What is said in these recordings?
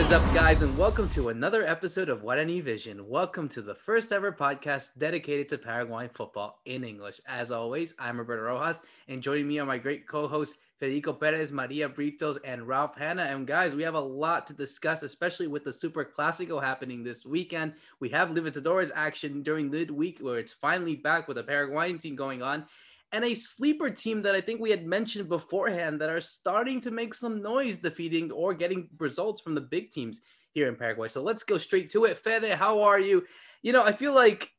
is up, guys, and welcome to another episode of Guarani Vision. Welcome to the first ever podcast dedicated to Paraguayan football in English. As always, I'm Roberto Rojas, and joining me are my great co-hosts, Federico Perez, Maria Britos, and Ralph Hanna. And guys, we have a lot to discuss, especially with the Superclasico happening this weekend. We have Libertadores action during midweek, where it's finally back with a Paraguayan team going on, and a sleeper team that I think we had mentioned beforehand that are starting to make some noise defeating or getting results from the big teams here in Paraguay. So let's go straight to it. Fede, how are you? You know, I feel like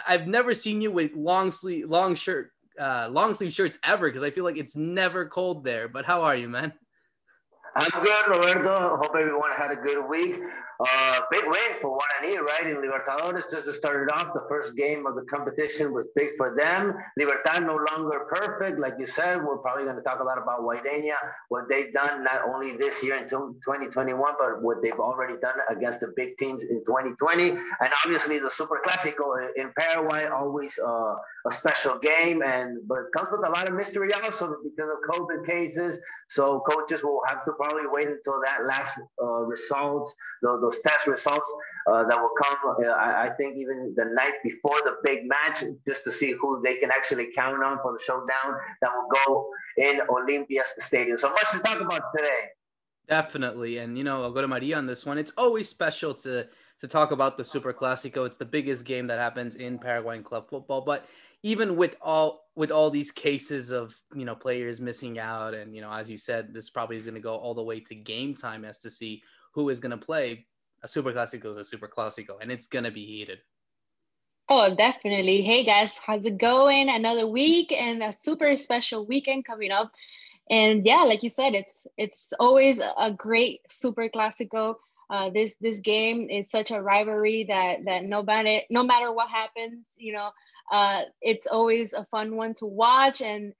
I've never seen you with long sleeve shirts ever, because I feel like it's never cold there. But how are you, man? I'm good, Roberto. Hope everyone had a good week. Big win for Guarani, right? In Libertadores, just to start it off, the first game of the competition was big for them. Libertad no longer perfect. Like you said, we're probably going to talk a lot about Guaireña, what they've done not only this year in 2021, but what they've already done against the big teams in 2020. And obviously the Superclasico in Paraguay, always a special game, but it comes with a lot of mystery also because of COVID cases. So coaches will have to probably wait until that last results, those test results that will come. I think even the night before the big match, just to see who they can actually count on for the showdown that will go in Olympia Stadium. So much to talk about today. Definitely. And, I'll go to Maria on this one. It's always special to talk about the Superclasico. It's the biggest game that happens in Paraguayan club football. But even with all these cases of, players missing out, and, as you said, this probably is going to go all the way to game time as to see who is going to play. A Superclasico is a Superclasico, and it's going to be heated. Oh, definitely. Hey, guys, how's it going? Another week and a super special weekend coming up. And yeah, like you said, it's always a great Superclasico. This game is such a rivalry that no matter what happens, it's always a fun one to watch, and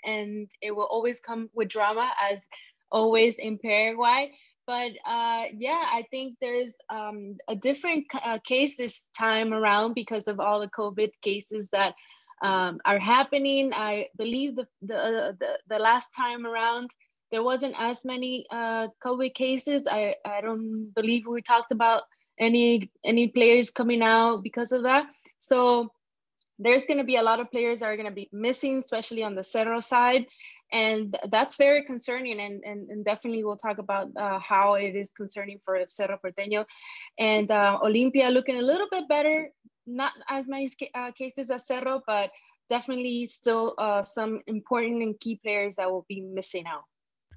it will always come with drama, as always in Paraguay. But yeah, I think there's a different case this time around because of all the COVID cases that are happening. I believe the last time around there wasn't as many COVID cases. I don't believe we talked about any players coming out because of that. So there's going to be a lot of players that are going to be missing, especially on the Cerro side. And that's very concerning, and definitely we'll talk about how it is concerning for Cerro Porteño. And Olympia looking a little bit better, not as many cases as Cerro, but definitely still some important and key players that will be missing out.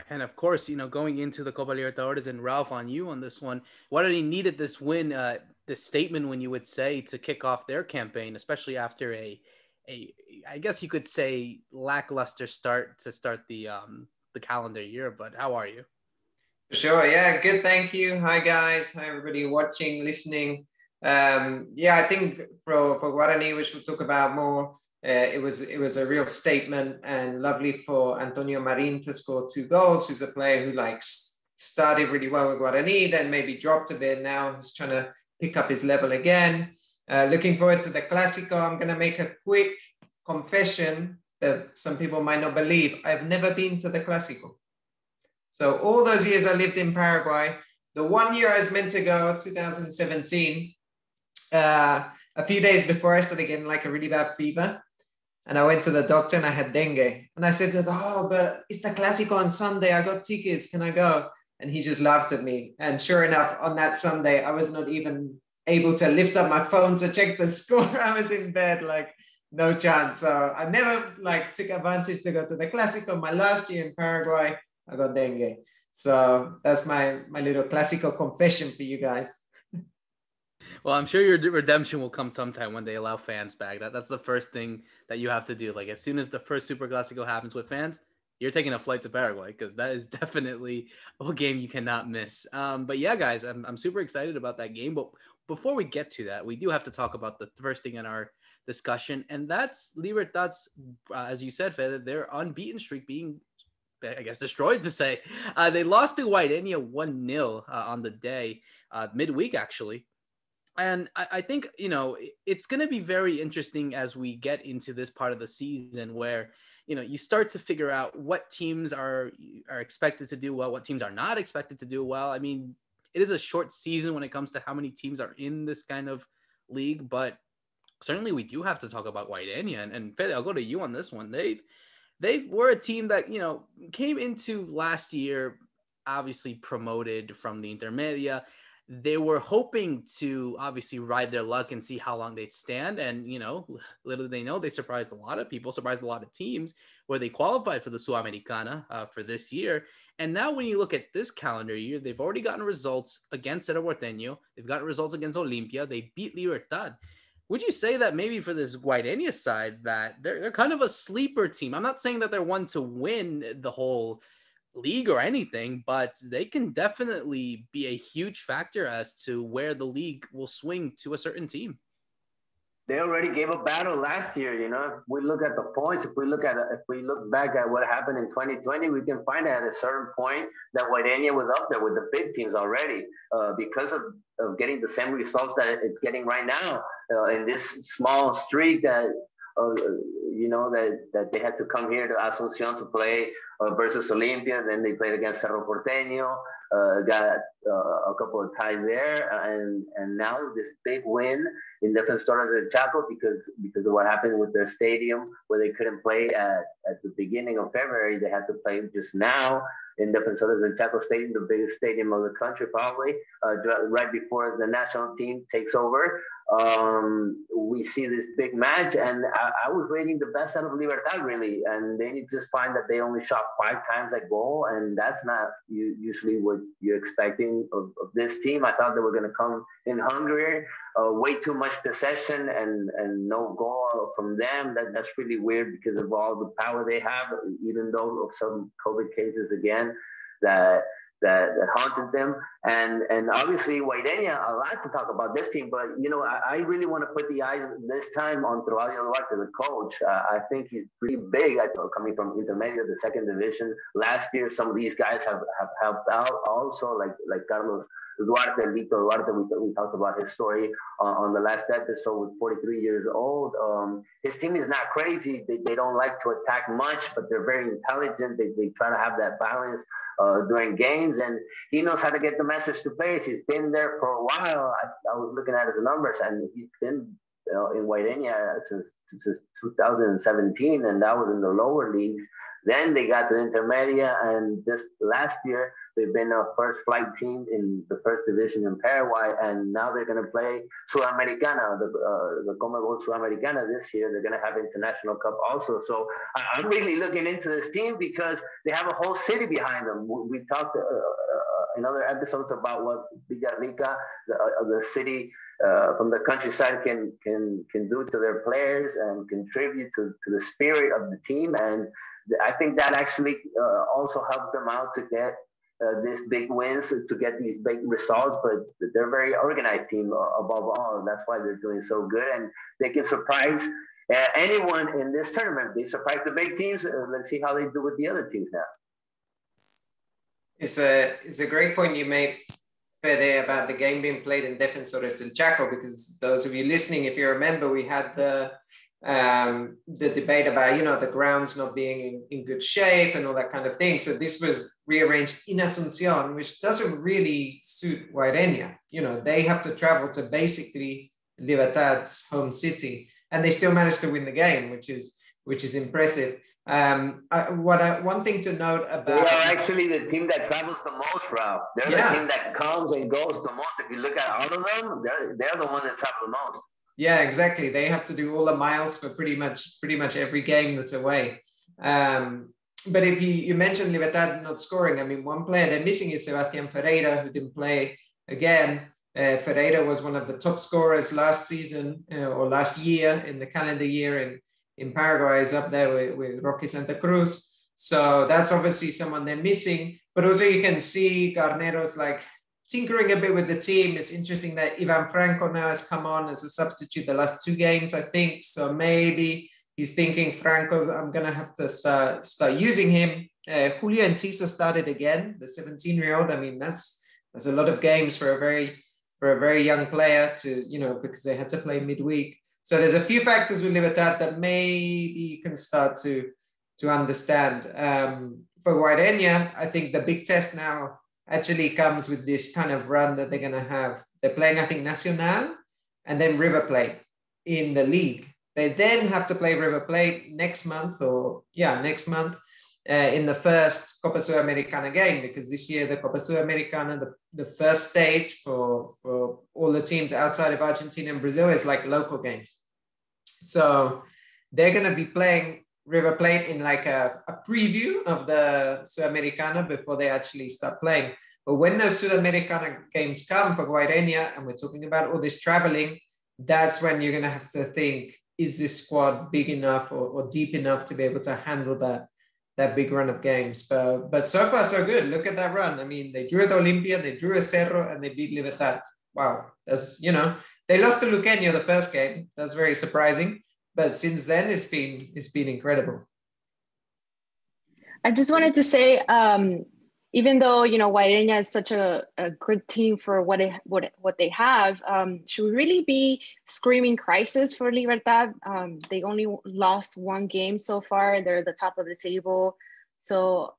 And of course, going into the Copa Libertadores, and Ralph, on you on this one, Guarani needed this win, this statement, when you would say, to kick off their campaign, especially after I guess you could say, lackluster start to start the calendar year. But how are you? Sure. Yeah. Good. Thank you. Hi, guys. Hi, everybody watching, listening. Yeah, I think for Guarani, which we'll talk about more, it was a real statement, and lovely for Antonio Marin to score 2 goals. Who's a player who started really well with Guarani, then maybe dropped a bit. Now he's trying to pick up his level again. Looking forward to the Clásico. I'm going to make a quick confession that some people might not believe. I've never been to the Clásico. So all those years I lived in Paraguay, the one year I was meant to go, 2017, a few days before I started getting a really bad fever. And I went to the doctor and I had dengue. And I said to him, but it's the Clásico on Sunday. I got tickets. Can I go? And he just laughed at me. And sure enough, on that Sunday, I was not even able to lift up my phone to check the score. I was in bed, no chance. So I never took advantage to go to the Clásico. My last year in Paraguay, I got dengue. So that's my little Clásico confession for you guys. Well, I'm sure your redemption will come sometime when they allow fans back. That's the first thing that you have to do. As soon as the first Superclásico happens with fans, you're taking a flight to Paraguay, because that is definitely a game you cannot miss. But yeah, guys, I'm super excited about that game. But before we get to that, we do have to talk about the first thing in our discussion, and that's Libertad's, as you said, Fede, their unbeaten streak being, I guess, destroyed, to say. They lost to Guaireña 1-0 on the day, midweek, actually. And I think, it's going to be very interesting as we get into this part of the season where, you start to figure out what teams are expected to do well, what teams are not expected to do well. I mean, it is a short season when it comes to how many teams are in this kind of league, but certainly we do have to talk about Guaireña. And Fede, I'll go to you on this one. They were a team that, came into last year, obviously promoted from the Intermedia. They were hoping to obviously ride their luck and see how long they'd stand. And, little did they know, they surprised a lot of people, surprised a lot of teams where they qualified for the Sudamericana for this year. And now when you look at this calendar year, they've already gotten results against Cerro Porteño. They've gotten results against Olimpia. They beat Libertad. Would you say that maybe for this Guaireña side that they're kind of a sleeper team? I'm not saying that they're one to win the whole league or anything, but they can definitely be a huge factor as to where the league will swing to a certain team. They already gave a battle last year. If we look at the points, if we look back at what happened in 2020, we can find at a certain point that Guaireña was up there with the big teams already because of getting the same results that it's getting right now in this small streak that that they had to come here to Asunción to play versus Olimpia. Then they played against Cerro Porteño, got a couple of ties there, and now this big win in Defensores del Chaco because of what happened with their stadium where they couldn't play at the beginning of February. They had to play just now in Defensores del Chaco Stadium, the biggest stadium of the country probably, right before the national team takes over. We see this big match, and I was rating the best out of Libertad really, and then you just find that they only shot 5 times that goal, and that's not usually what you're expecting of this team. I thought they were going to come in hungrier, way too much possession and no goal from them. That's really weird because of all the power they have, even though of some COVID cases again that haunted them. And obviously Guaireña, a lot to talk about this team, but I really want to put the eyes this time on Trovadio Duarte, the coach. I think he's pretty big. Coming from Intermedia, the second division. Last year, some of these guys have helped out also, like Carlos Duarte, Lito Duarte. We talked about his story on the last episode with 43 years old. His team is not crazy. They don't like to attack much, but they're very intelligent. They try to have that balance during games, and he knows how to get the message to players. He's been there for a while. I was looking at his numbers, and he's been in Guaireña since 2017, and that was in the lower leagues. Then they got to Intermedia, and this last year they've been a first flight team in the first division in Paraguay, and now they're going to play Sudamericana, the Comebol Sudamericana this year. They're going to have International Cup also. So I'm really looking into this team because they have a whole city behind them. We talked in other episodes about what Villarrica, the city from the countryside, can do to their players and contribute to the spirit of the team. And I think that actually also helped them out to get these big wins, to get these big results. But they're a very organized team above all, and that's why they're doing so good. And they can surprise anyone in this tournament. They surprise the big teams. Let's see how they do with the other teams now. It's a great point you made, Fede, about the game being played in Defensores del Chaco, because those of you listening, if you remember, we had the debate about, the grounds not being in good shape and all that kind of thing. So this was rearranged in Asunción, which doesn't really suit Guaireña. They have to travel to basically Libertad's home city, and they still managed to win the game, which is impressive. One thing to note about... They are actually the team that travels the most, Ralph. They're the team that comes and goes the most. If you look at all of them, they're the ones that travel the most. Yeah, exactly. They have to do all the miles for pretty much every game that's away. But if you mentioned Libertad not scoring, I mean, one player they're missing is Sebastián Ferreira, who didn't play again. Ferreira was one of the top scorers last season or last year in the calendar year in Paraguay. Is up there with Roque Santa Cruz. So that's obviously someone they're missing. But also you can see Garnero's tinkering a bit with the team. It's interesting that Ivan Franco now has come on as a substitute the last 2 games, I think. So maybe he's thinking, Franco, I'm going to have to start using him. Julio Enciso started again, the 17-year-old. I mean, that's a lot of games for a very young player to, because they had to play midweek. So there's a few factors with Libertad that maybe you can start to understand. For Guaireña, I think the big test now actually comes with this kind of run that they're going to have. They're playing, I think, Nacional and then River Plate in the league. They then have to play River Plate next month in the first Copa Sudamericana game, because this year the Copa Sudamericana, the first stage for all the teams outside of Argentina and Brazil is like local games. So they're going to be playing River Plate in like a preview of the Sudamericana before they actually start playing. But when those Sudamericana games come for Guaireña, and we're talking about all this traveling, that's when you're going to have to think, is this squad big enough or deep enough to be able to handle that big run of games? But so far, so good. Look at that run. I mean, they drew at Olimpia, they drew at Cerro, and they beat Libertad. Wow. That's, they lost to Luqueño the first game. That's very surprising. But since then, it's been incredible. I just wanted to say, even though Guaireña is such a good team for what they have, should we really be screaming crisis for Libertad? They only lost one game so far. They're at the top of the table. So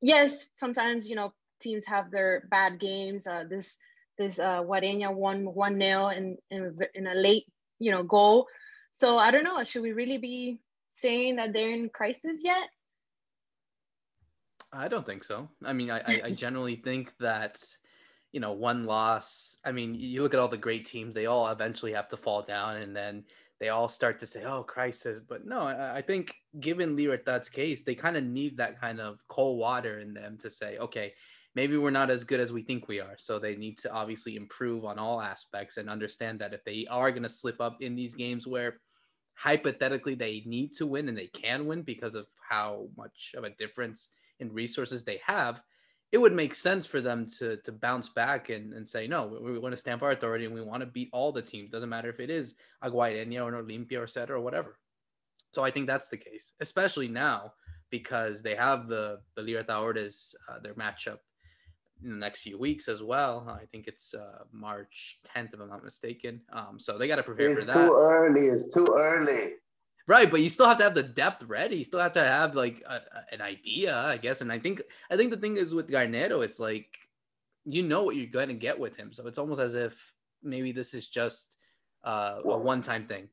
yes, sometimes teams have their bad games. This Guaireña won 1-0 in a late goal. So I don't know. Should we really be saying that they're in crisis yet? I don't think so. I mean, I generally think that, one loss, I mean, you look at all the great teams, they all eventually have to fall down, and then they all start to say, oh, crisis. But no, I think given Libertad's case, they kind of need that kind of cold water in them to say, okay, maybe we're not as good as we think we are. So they need to obviously improve on all aspects and understand that if they are going to slip up in these games where hypothetically they need to win and they can win because of how much of a difference in resources they have, it would make sense for them to bounce back and say, no, we want to stamp our authority and we want to beat all the teams. Doesn't matter if it is a Guaireña or an Olimpia or Cedro or whatever. So I think that's the case, especially now because they have the Libertadores, their matchup in the next few weeks as well. I think it's March 10th, if I'm not mistaken. So they got to prepare for that. It's too early. Right, but you still have to have the depth ready. You still have to have like an idea, I guess. And I think the thing is with Garnero, it's like what you're going to get with him. So it's almost as if maybe this is just a one-time thing,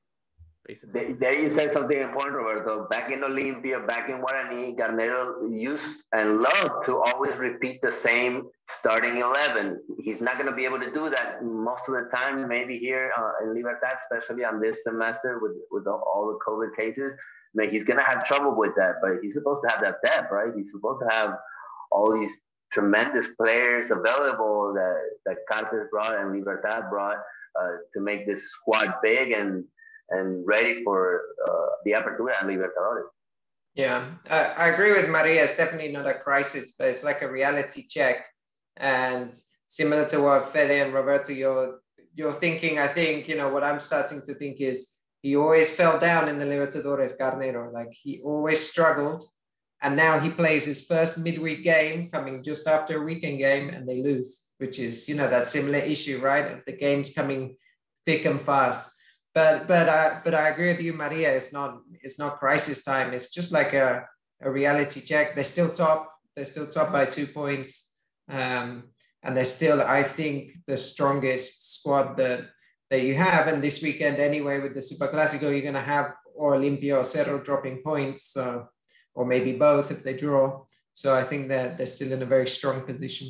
basically. There you said something important, Roberto. Back in Olimpia, back in Guarani, Garnero used and loved to always repeat the same starting 11. He's not going to be able to do that most of the time, maybe here in Libertad, especially on this semester with all the COVID cases. I mean, he's going to have trouble with that, but he's supposed to have that depth, right? He's supposed to have all these tremendous players available that Cartes brought and Libertad brought to make this squad big and ready for the Apertura and Libertadores. Yeah, I agree with Maria. It's definitely not a crisis, but it's like a reality check. And similar to what Fede and Roberto, you're thinking, I think, what I'm starting to think is he always fell down in the Libertadores, Garnero. Like he always struggled. And now he plays his first midweek game coming just after a weekend game and they lose, which is, that similar issue, right? Of the games coming thick and fast. But I agree with you, Maria. It's not crisis time. It's just like a reality check. They're still top. They're still top by 2 points. And they're still, I think, the strongest squad that you have. And this weekend anyway, with the Superclasico, you're going to have or Olimpia or Cerro dropping points, or maybe both if they draw. So I think that they're still in a very strong position.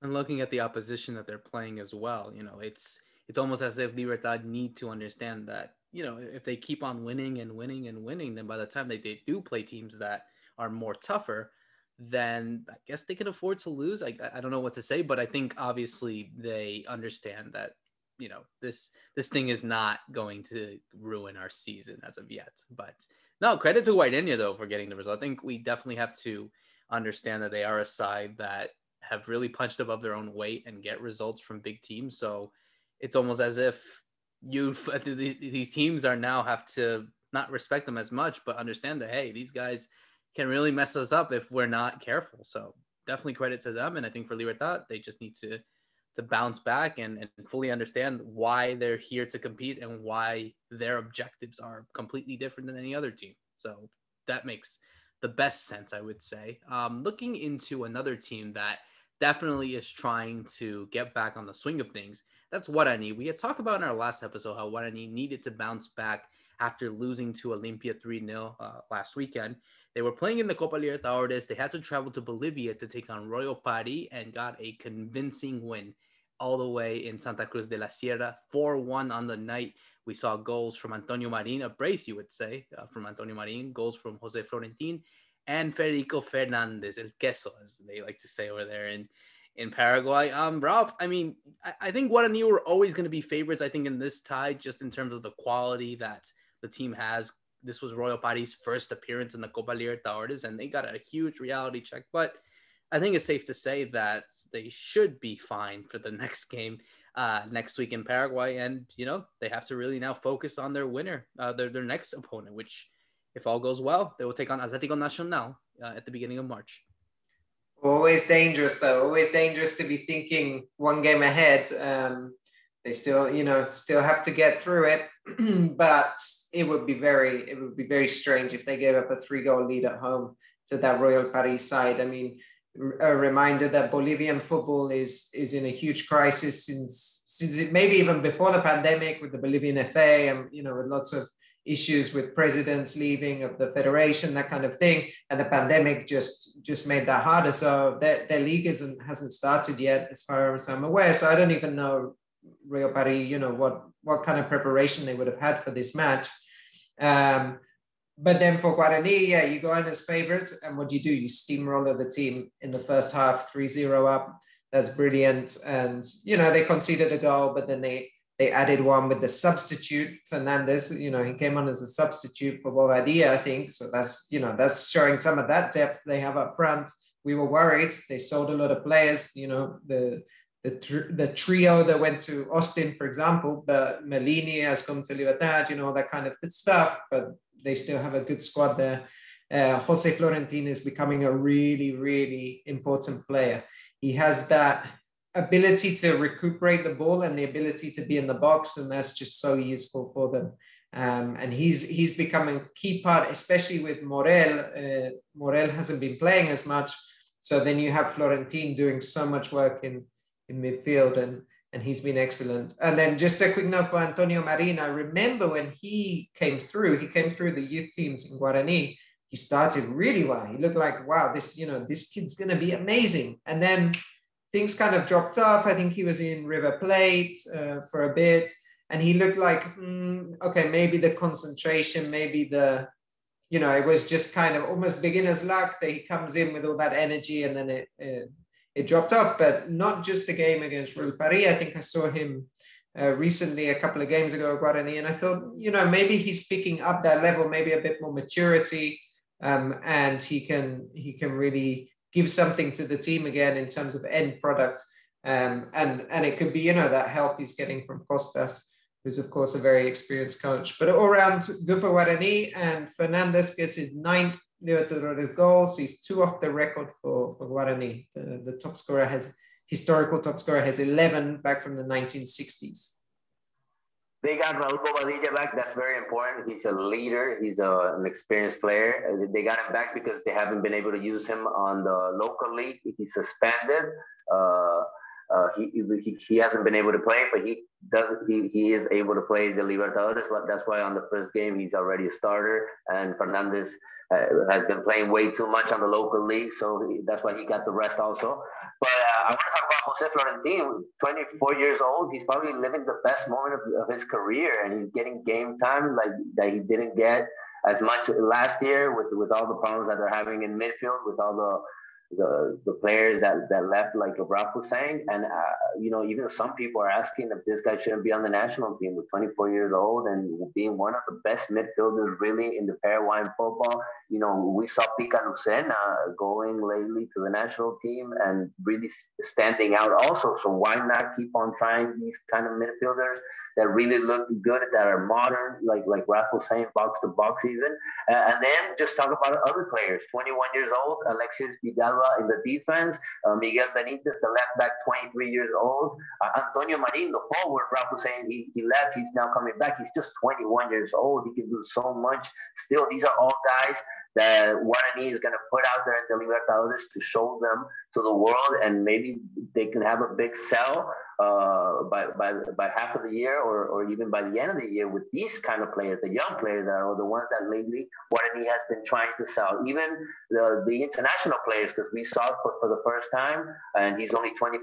And looking at the opposition that they're playing as well, it's almost as if Libertad need to understand that, if they keep on winning and winning and winning, then by the time they do play teams that are more tougher, then I guess they can afford to lose. I don't know what to say, but I think obviously they understand that, this thing is not going to ruin our season as of yet. But no, credit to Guaireña, though, for getting the result. I think we definitely have to understand that they are a side that have really punched above their own weight and get results from big teams. So it's almost as if these teams are now have to not respect them as much, but understand that, hey, these guys can really mess us up if we're not careful. So definitely credit to them. And I think for Libertad, they just need to bounce back and fully understand why they're here to compete and why their objectives are completely different than any other team. So that makes the best sense, I would say. Looking into another team that definitely is trying to get back on the swing of things. That's Guarani. We had talked about in our last episode how Guarani needed to bounce back after losing to Olimpia 3-0 last weekend. They were playing in the Copa Libertadores. They had to travel to Bolivia to take on Royal Pari and got a convincing win all the way in Santa Cruz de la Sierra, 4-1 on the night. We saw goals from Antonio Marin, a brace, you would say, from Antonio Marin, goals from Jose Florentin, and Federico Fernandez, el queso, as they like to say over there in Paraguay. Ralph, I mean, I think Guarani were always going to be favorites, I think, in this tie, just in terms of the quality that the team has. This was Royal Pari's first appearance in the Copa Libertadores, and they got a huge reality check. But I think it's safe to say that they should be fine for the next game next week in Paraguay. And, you know, they have to really now focus on their winner, their next opponent, which, if all goes well, they will take on Atlético Nacional at the beginning of March. Always dangerous, though. Always dangerous to be thinking one game ahead. They still, still have to get through it. But it would be very strange if they gave up a 3-goal lead at home to that Royal Paris side. I mean, a reminder that Bolivian football is in a huge crisis since it, maybe even before the pandemic, with the Bolivian FA and with lots of issues with presidents leaving of the federation, that kind of thing, and the pandemic just made that harder. So their league hasn't started yet, as far as I'm aware. So I don't even know Real Paris, what kind of preparation they would have had for this match. But then for Guarani, you go in as favorites, and what do? You steamroller the team in the first half, 3-0 up. That's brilliant. And, they conceded a goal, but then they added one with the substitute, Fernandez. He came on as a substitute for Bobadilla, I think. So that's showing some of that depth they have up front. We were worried. They sold a lot of players, the trio that went to Austin, for example, but Melini has come to Libertad, that kind of stuff, but they still have a good squad there. Jose Florentin is becoming a really, really important player. He has that ability to recuperate the ball and the ability to be in the box, and that's just so useful for them. And he's becoming a key part, especially with Morel. Morel hasn't been playing as much, so then you have Florentin doing so much work in midfield, and he's been excellent. And then just a quick note for Antonio Marin. I remember when he came through the youth teams in Guarani. He started really well. He looked like, wow, this kid's going to be amazing. And then things kind of dropped off. I think he was in River Plate for a bit, and he looked like, okay, maybe the concentration, maybe it was just kind of almost beginner's luck that he comes in with all that energy, and then it dropped off. But not just the game against Real Paris. I think I saw him recently, a couple of games ago at Guarani, and I thought, maybe he's picking up that level, maybe a bit more maturity, and he can really give something to the team again in terms of end product. And it could be, that help he's getting from Costas, who's of course a very experienced coach. But all around, good for Guarani, and Fernandez gets his 9th Libertadores goals. He's 2 off the record for Guarani. The top scorer historical top scorer has 11 back from the 1960s. They got Raul Bobadilla back. That's very important. He's a leader. He's an experienced player. They got him back because they haven't been able to use him on the local league. He's suspended. He hasn't been able to play, but he is able to play the Libertadores. That's why on the first game he's already a starter. And Fernandez has been playing way too much on the local league, so that's why he got the rest also. But I want to talk about Jose Florentin, 24 years old. He's probably living the best moment of his career, and he's getting game time like that he didn't get as much last year with all the problems that they're having in midfield, with all the players that left, like Ralph was saying. And even some people are asking if this guy shouldn't be on the national team with 24 years old and being one of the best midfielders really in the Paraguayan football. We saw Pica Lucena going lately to the national team and really standing out also. So why not keep on trying these kind of midfielders that really look good, that are modern, like Ralph was saying, box to box even. And then just talk about other players. 21 years old, Alexis Vidalba in the defense, Miguel Benitez, the left back, 23 years old, Antonio Marin, the forward. Ralph was saying he left, he's now coming back. He's just 21 years old. He can do so much. Still, these are all guys that Guarani is going to put out there in the Libertadores to show them to the world, and maybe they can have a big sell by half of the year, or even by the end of the year, with these kind of players, the young players that are the ones that lately Guarani has been trying to sell. Even the international players, because we saw for the first time, and he's only 21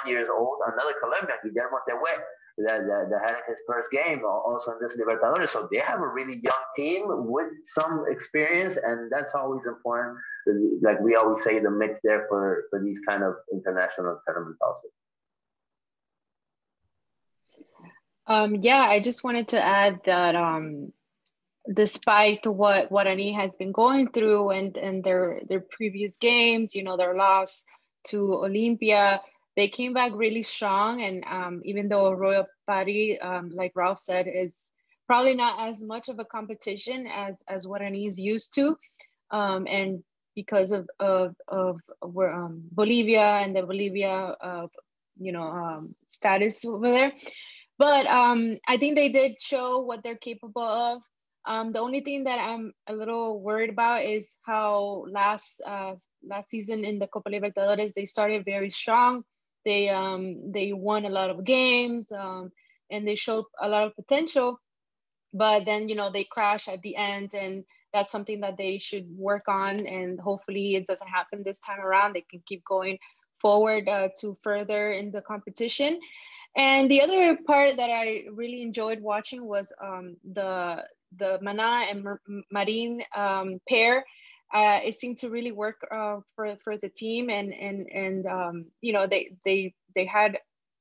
years old, another Colombian, Guillermo Tehuet, that had his first game also in this Libertadores. So they have a really young team with some experience, and that's always important. Like we always say, the mix there for these kind of international tournaments also. Yeah, I just wanted to add that despite what Guarani has been going through and their previous games, their loss to Olympia, they came back really strong. And even though Royal Party, like Ralph said, is probably not as much of a competition as Guarani is used to, and because of Bolivia and the Bolivia status over there. But I think they did show what they're capable of. The only thing that I'm a little worried about is how last season in the Copa Libertadores, they started very strong. They won a lot of games, and they showed a lot of potential. But then, they crash at the end, and that's something that they should work on. And hopefully it doesn't happen this time around. They can keep going forward to further in the competition. And the other part that I really enjoyed watching was the Mana and Marin pair. It seemed to really work for the team, and they had,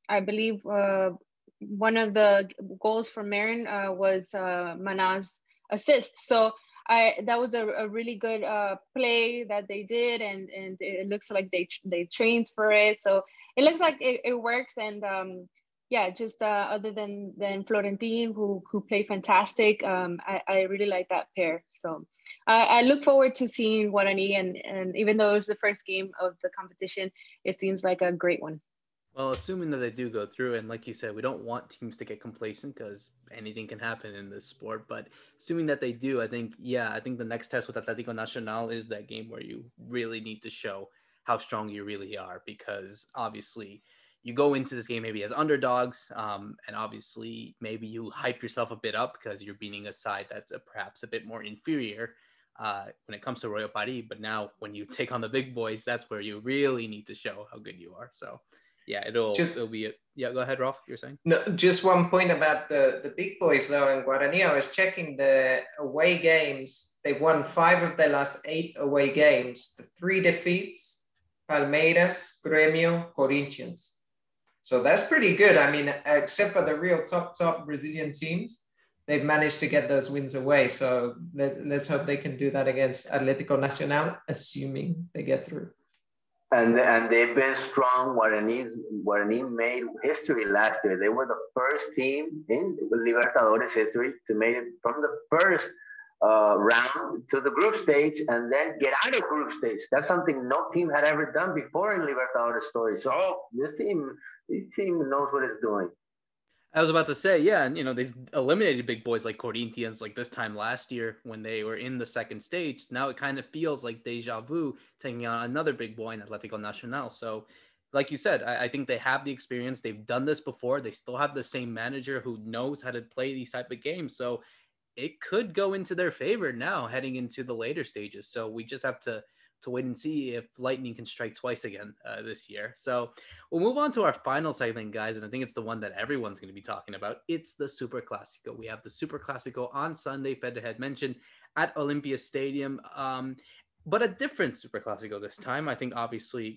I believe, one of the goals for Marin was Mana's assist. So that was a really good play that they did, and it looks like they trained for it. So it looks like it works. And yeah, just other than Florentin, who played fantastic, I really like that pair. So I look forward to seeing Guarani, and even though it was the first game of the competition, it seems like a great one. Well, assuming that they do go through, and like you said, we don't want teams to get complacent because anything can happen in this sport. But assuming that they do, I think the next test with Atlético Nacional is that game where you really need to show how strong you really are, because obviously you go into this game maybe as underdogs, and obviously maybe you hype yourself a bit up because you're beating a side that's perhaps a bit more inferior when it comes to Royal Party. But now when you take on the big boys, that's where you really need to show how good you are. So yeah, it'll be it. Yeah, go ahead, Rolf. You're saying? No, just one point about the big boys though in Guarani. I was checking the away games. They've won 5 of their last 8 away games. The 3 defeats: Palmeiras, Grêmio, Corinthians. So that's pretty good. I mean, except for the real top Brazilian teams, they've managed to get those wins away. So let's hope they can do that against Atlético Nacional, assuming they get through. And they've been strong. Guarani made history last year. They were the first team in Libertadores history to make it from the first round to the group stage and then get out of group stage. That's something no team had ever done before in Libertadores story. So this team knows what it's doing. I was about to say, yeah, and they've eliminated big boys like Corinthians like this time last year when they were in the second stage. Now it kind of feels like deja vu taking on another big boy in Atlético Nacional. So like you said, I think they have the experience. They've done this before. They still have the same manager who knows how to play these type of games. So it could go into their favor now heading into the later stages. So we just have to wait and see if lightning can strike twice again this year. So we'll move on to our final segment, guys. And I think it's the one that everyone's going to be talking about. It's the Superclasico. We have the Superclasico on Sunday, Fed had mentioned, at Olympia Stadium. But a different Superclasico this time. I think obviously,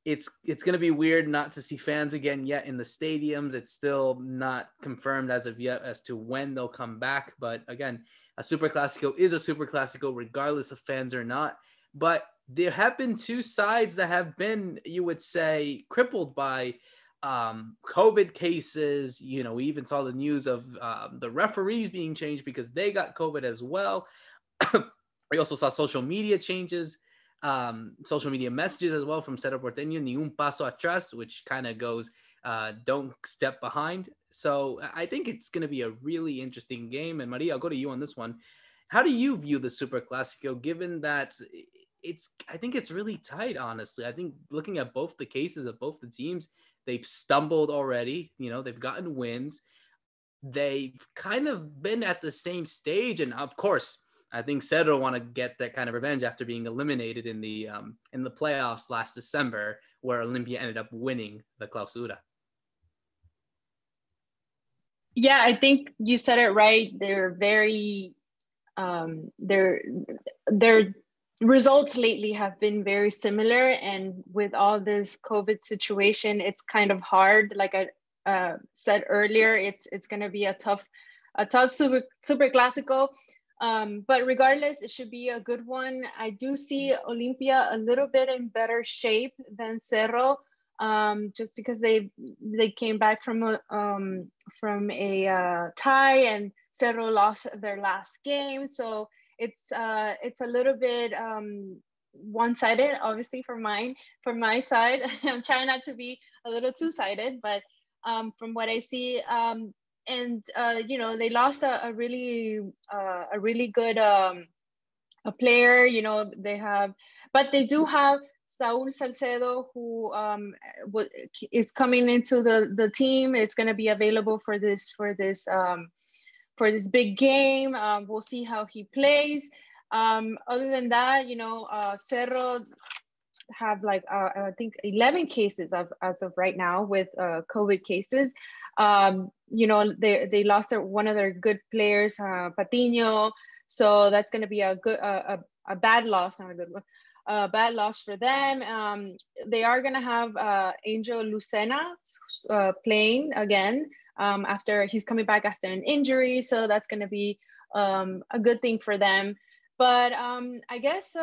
it's going to be weird not to see fans again yet in the stadiums. It's still not confirmed as of yet as to when they'll come back. But again, a Superclasico is a Superclasico regardless of fans or not. But there have been 2 sides that have been, you would say, crippled by COVID cases. We even saw the news of the referees being changed because they got COVID as well. We also saw social media changes, social media messages as well from Cerro Porteño, ni un paso atrás, which kind of goes, don't step behind. So I think it's going to be a really interesting game. And Maria, I'll go to you on this one. How do you view the Superclasico, given that I think it's really tight, honestly. I think looking at both the cases of both the teams, they've stumbled already. They've gotten wins. They've kind of been at the same stage. And of course, I think Cerro want to get that kind of revenge after being eliminated in the playoffs last December, where Olimpia ended up winning the Clausura. Yeah, I think you said it right. They're very their results lately have been very similar, and with all this COVID situation, it's kind of hard. Like I said earlier, it's going to be a tough super classico. But regardless, it should be a good one. I do see Olimpia a little bit in better shape than Cerro, just because they came back from a tie, and Cerro lost their last game, so it's a little bit one-sided, obviously, from my side. I'm trying not to be a little two-sided, but from what I see, and they lost a really good a player. But they do have Saul Salcedo, who is coming into the team. It's going to be available for this big game. We'll see how he plays. Other than that, Cerro have I think 11 cases as of right now with COVID cases. They lost one of their good players, Patiño. So that's going to be a bad loss, not a good one. Bad loss for them. They are going to have Angel Lucena playing again after he's coming back after an injury. So that's going to be a good thing for them. But I guess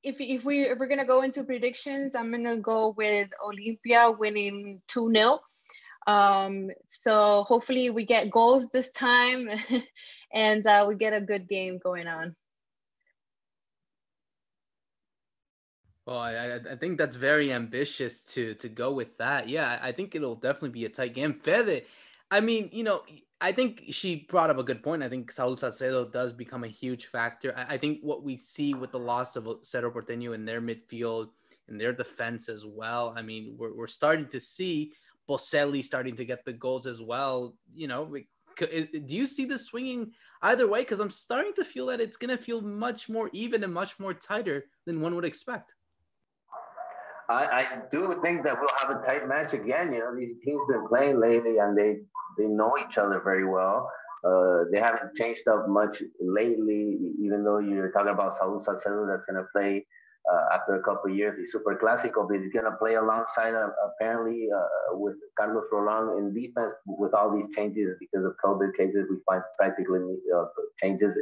if we're going to go into predictions, I'm going to go with Olimpia winning 2-0. So hopefully we get goals this time and we get a good game going on. Well, I think that's very ambitious to go with that. Yeah, I think it'll definitely be a tight game. Fede, I mean, I think she brought up a good point. I think Saul Salcedo does become a huge factor. I think what we see with the loss of Cerro Porteño in their midfield and their defense as well, I mean, we're starting to see Boselli starting to get the goals as well. Do you see this swinging either way? Because I'm starting to feel that it's going to feel much more even and much more tighter than one would expect. I do think that we'll have a tight match again. These teams been playing lately, and they know each other very well. They haven't changed up much lately, even though you're talking about Saul Salcedo that's going to play after a couple of years, the Superclasico, but he's going to play alongside, apparently, with Carlos Roland in defense. With all these changes because of COVID cases, we find practically changes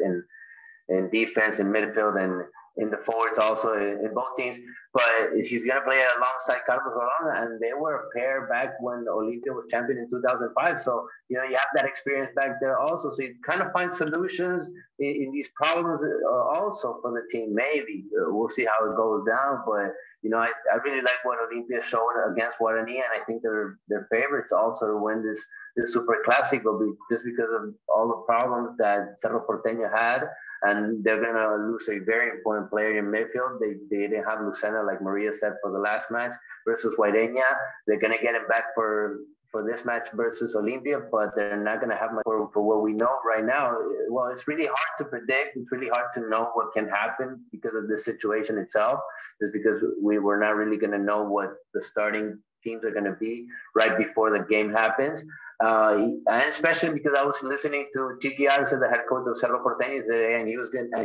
in defense, in midfield, and in the forwards also in both teams. But she's going to play alongside Carlos Roland, and they were a pair back when Olimpia was champion in 2005. So, you have that experience back there also. So you kind of find solutions in these problems also for the team, maybe. We'll see how it goes down. But, I really like what Olimpia showed against Guarani, and I think they're favorites also to win this Super Classico just because of all the problems that Cerro Porteño had. And they're going to lose a very important player in midfield. They didn't have Lucena, like Maria said, for the last match versus Guaireña. They're going to get him back for this match versus Olimpia, but they're not going to have much for what we know right now. Well, it's really hard to predict. It's really hard to know what can happen because of the situation itself, just because we were not really going to know what the starting teams are going to be right before the game happens. And especially because I was listening to Chiqui Arce, the head coach of Cerro Porteño today, and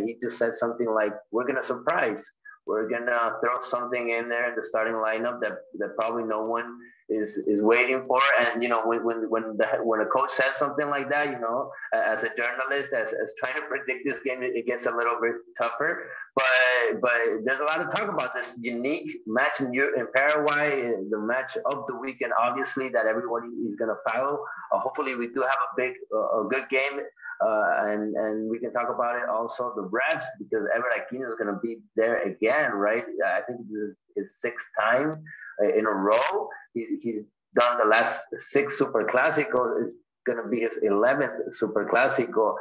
he just said something like, we're going to surprise. We're going to throw something in there in the starting lineup that probably no one is waiting for. And, when a coach says something like that, as a journalist, as trying to predict this game, it gets a little bit tougher. But there's a lot of talk about this unique match in Paraguay, the match of the weekend, obviously, that everybody is going to follow. Hopefully we do have a good game. And we can talk about it also, the refs, because Everett Aquino is going to be there again, right? I think this is his sixth time in a row. He's done the last 6 Superclásicos. going to be his 11th Superclasico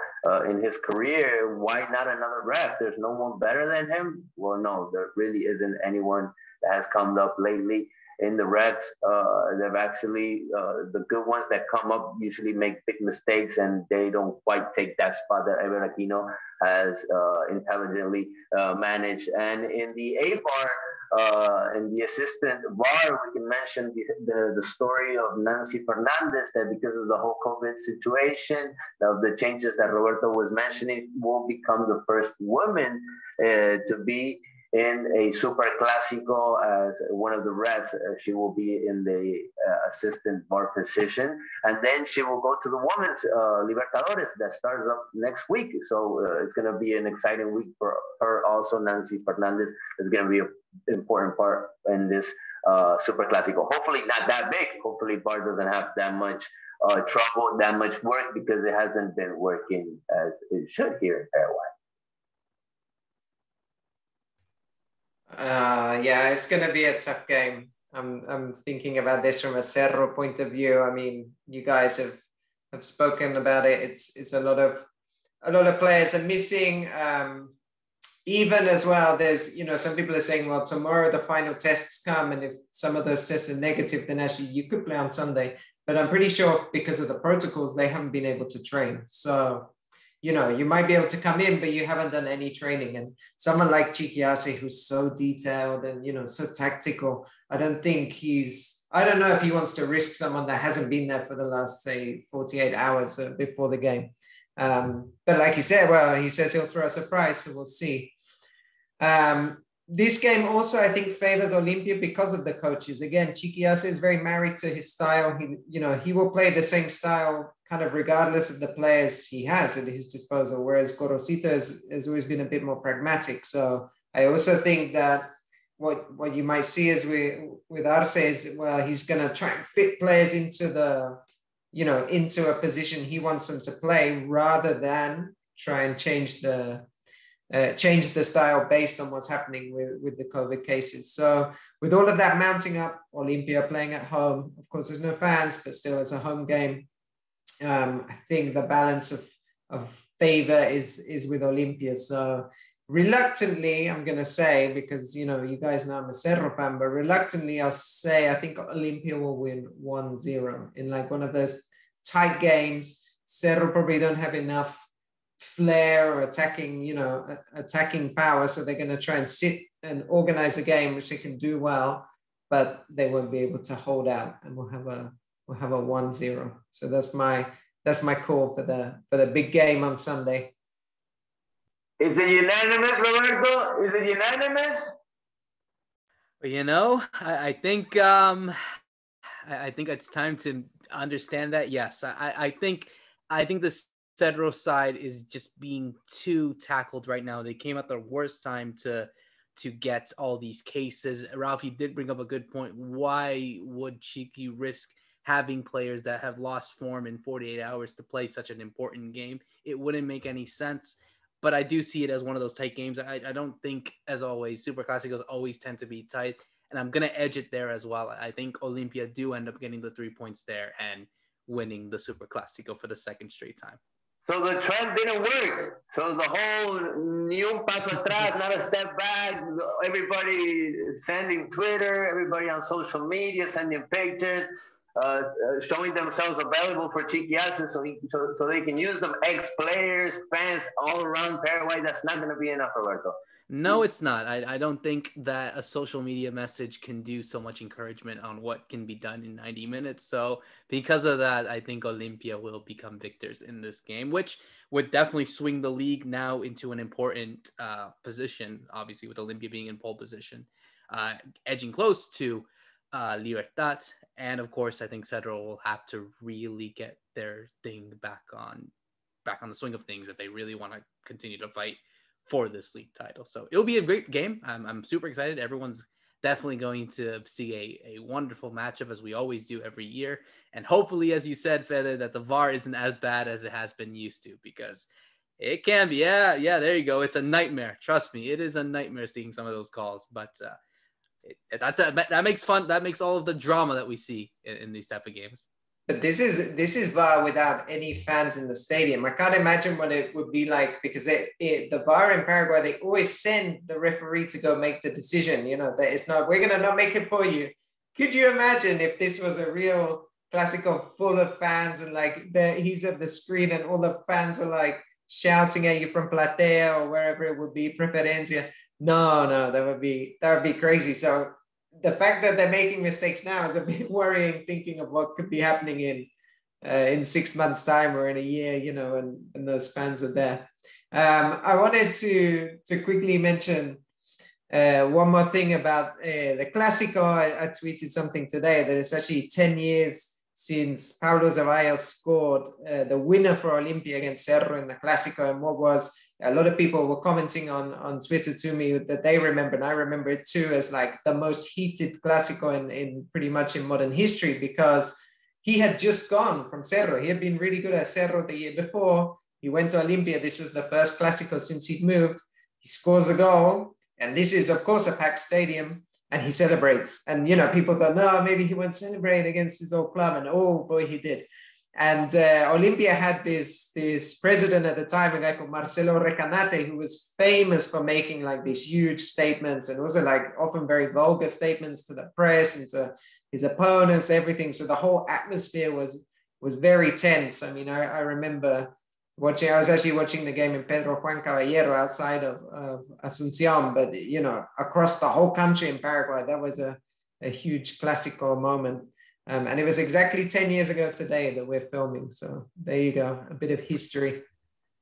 in his career. Why not another ref? There's no one better than him? Well, no, there really isn't anyone that has come up lately in the refs. They've actually, the good ones that come up usually make big mistakes, and they don't quite take that spot that Ever Aquino has intelligently managed. And in the A-bar, in the assistant VAR, we can mention the story of Nancy Fernandez, that because of the whole COVID situation, of the changes that Roberto was mentioning, will become the first woman to be in a Superclasico as one of the refs. She will be in the assistant VAR position, and then she will go to the women's Libertadores that starts up next week. So it's going to be an exciting week for her. Also, Nancy Fernandez is going to be an important part in this Superclasico. Hopefully not that big. Hopefully VAR doesn't have that much trouble, that much work, because it hasn't been working as it should here in Paraguay. Yeah, it's going to be a tough game. I'm thinking about this from a Cerro point of view. I mean, you guys have spoken about it. It's a lot of players are missing. Even as well, there's, some people are saying, well, tomorrow the final tests come, and if some of those tests are negative, then actually you could play on Sunday. But I'm pretty sure because of the protocols, they haven't been able to train. So, you might be able to come in, but you haven't done any training. And someone like Chiquiase, who's so detailed and, so tactical, I don't know if he wants to risk someone that hasn't been there for the last, say, 48 hours before the game. But like he said, he says he'll throw a surprise, so we'll see. This game also, I think, favors Olimpia because of the coaches. Again, Chiquiase is very married to his style. He will play the same style kind of regardless of the players he has at his disposal, whereas Gorosito has always been a bit more pragmatic. So I also think that what you might see is with Arce is, he's going to try and fit players into into a position he wants them to play, rather than try and change the style based on what's happening with the COVID cases. So with all of that mounting up, Olimpia playing at home, of course, there's no fans, but still it's a home game. I think the balance of favor is with Olimpia. So reluctantly, I'm going to say, because, you guys know I'm a Cerro fan, but reluctantly, I'll say I think Olimpia will win 1-0 in like one of those tight games. Cerro probably don't have enough flair or attacking power, so they're going to try and sit and organize a game, which they can do well, but they won't be able to hold out, and we'll have a 1-0. So that's my call for the big game on Sunday. Is it unanimous, Roberto? Is it unanimous? Well, I think it's time to understand that. Yes, I think the Cedro side is just being too tackled right now. They came at the worst time to get all these cases. Ralph, you did bring up a good point. Why would Chiqui risk having players that have lost form in 48 hours to play such an important game? It wouldn't make any sense. But I do see it as one of those tight games. I don't think, as always, Superclásicos always tend to be tight. And I'm going to edge it there as well. I think Olimpia do end up getting the 3 points there and winning the Superclásico for the second straight time. So the trend didn't work. So the whole ni un paso atrás, not a step back. Everybody sending Twitter, everybody on social media sending pictures, showing themselves available for Chiquiase so they can use them. Ex-players, fans all around Paraguay. That's not going to be enough, Roberto. No, it's not. I don't think that a social media message can do so much encouragement on what can be done in 90 minutes. So because of that, I think Olimpia will become victors in this game, which would definitely swing the league now into an important position, obviously with Olimpia being in pole position, edging close to Libertad. And of course, I think Cedro will have to really get their thing back on the swing of things if they really want to continue to fight for this league title. So it'll be a great game. I'm super excited. Everyone's definitely going to see a wonderful matchup, as we always do every year. And hopefully, as you said, Fede, that the VAR isn't as bad as it has been used to, because it can be. Yeah, there you go. It's a nightmare. Trust me, it is a nightmare seeing some of those calls. But that makes fun. That makes all of the drama that we see in these type of games. But this is VAR without any fans in the stadium. I can't imagine what it would be like, because the VAR in Paraguay, they always send the referee to go make the decision. You know, that it's not, we're gonna not make it for you. Could you imagine if this was a real Clásico full of fans, and like he's at the screen and all the fans are like shouting at you from Platea or wherever it would be, Preferencia? No, that would be crazy. So the fact that they're making mistakes now is a bit worrying, thinking of what could be happening in 6 months' time or in a year, you know, and those fans are there. I wanted to quickly mention one more thing about the Clásico. I tweeted something today that it's actually 10 years since Pablo Ceballos scored the winner for Olimpia against Cerro in the Clásico, and what was, a lot of people were commenting on Twitter to me that they remember, and I remember it too, as like the most heated Clásico in pretty much in modern history, because he had just gone from Cerro. He had been really good at Cerro the year before. He went to Olimpia. This was the first Clásico since he'd moved. He scores a goal, and this is, of course, a packed stadium, and he celebrates. And, you know, people thought, no, maybe he won't celebrate against his old club, and oh boy, he did. And Olimpia had this president at the time, a guy called Marcelo Recanate, who was famous for making like these huge statements, and also like often very vulgar statements to the press and to his opponents, everything. So the whole atmosphere was very tense. I mean, I remember I was actually watching the game in Pedro Juan Caballero outside of Asunción, but, you know, across the whole country in Paraguay, that was a huge Clásico moment. And it was exactly 10 years ago today that we're filming. So there you go, a bit of history.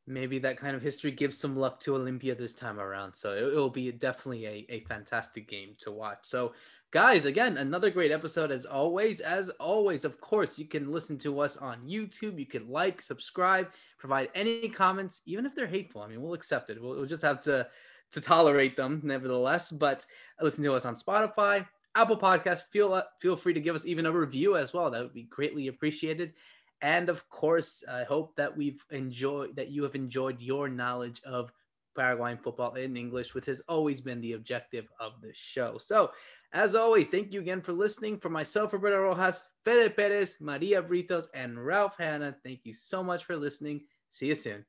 Maybe that kind of history gives some luck to Olimpia this time around. So it will be definitely a fantastic game to watch. So guys, again, another great episode as always. As always, of course, you can listen to us on YouTube. You can like, subscribe, provide any comments, even if they're hateful. I mean, we'll accept it. We'll just have to tolerate them nevertheless. But listen to us on Spotify, Apple Podcasts. Feel free to give us even a review as well. That would be greatly appreciated. And of course, I hope that you have enjoyed your knowledge of Paraguayan football in English, which has always been the objective of the show. So, as always, thank you again for listening. For myself, Roberto Rojas, Fede Perez, Maria Britos, and Ralph Hanna, thank you so much for listening. See you soon.